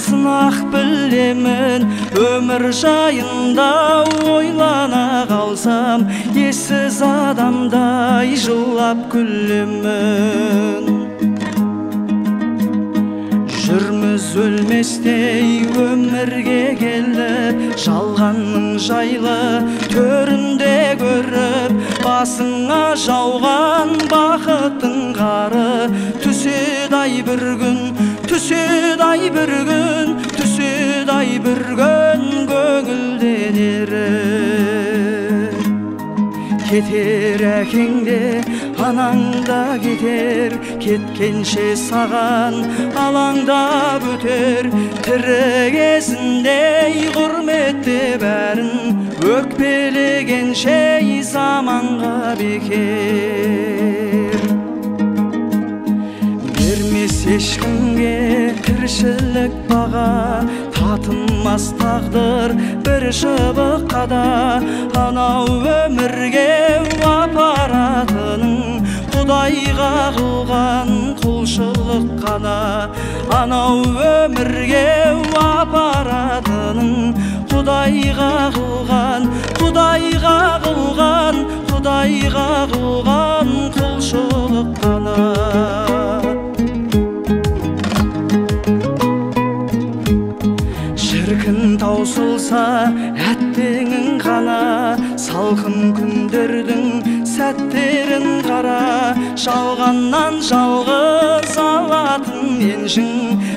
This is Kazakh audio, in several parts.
сынақ білемін. Өмір жайында ойлана қалсам, ессіз адамдай жылап күлемін. Жүрміз өлместей өмірге келіп, жалғанның жайлы төрінде көріп, басыңа жауған бақыттың қары, түседі-ай бір күн, түседі-ай бір күн, түседі-ай бір күн көңілденері. Кетер әкең де, анаң да кетер, кеткенше саған алаңдап өтер. Тірі кезінде құрметте бәрін, өкпелегенше заманға бекер. Бермес ешкімге тіршілік баға, татынмас тағдыр бір шыбыққа да. Анау өмірге апаратының Құдайға қылған құлшылық қана. Анау өмірге апаратының Құдайға қылған, Құдайға қылған, Құдайға қылған құлшылық қана. Шіркін таусылса әттеңің қана, салқын күндердің сәттерін қара. Жалғаннан жалғыз алатын еншің,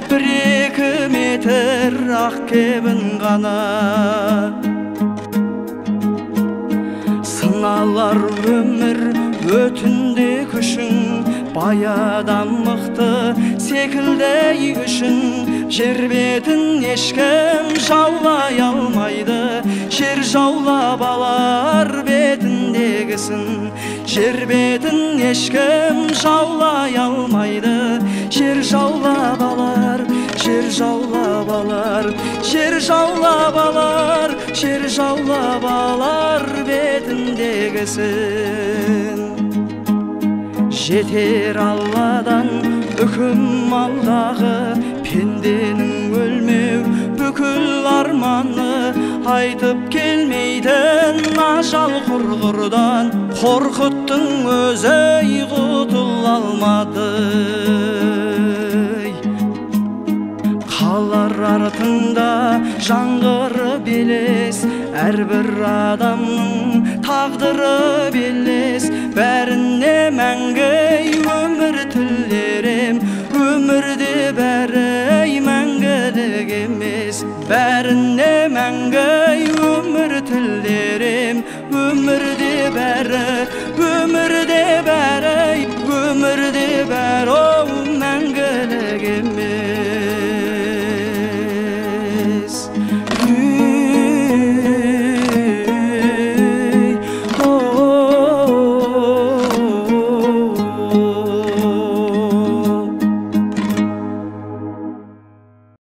бір-екі метр ақ кебін ғана. Сыналар өмір өтінде күшің, бай адам мықты секілді үшін. Жер бетін ешкім жаулай алмайды, жер жаулап алар бетіндегісін. Жер бетін ешкім жаулай алмайды, жер жаулап алар, жер жаулап алар, жер жаулап алар, жер жаулап алар бетіндегісін. Жетер Алладан үкім алдағы, пенденің өлмеу бүкіл арманы. Айтып келмейтін ажал құрғырдан, қорқыттың өзі құтыла алмады. Қалар артында жаңғыры белес, әрбір адамның тағдыры белес. Бәріне мәңгі өмір тілерем, өмірде бәрі мәңгілік емес. Бәріне мәңгі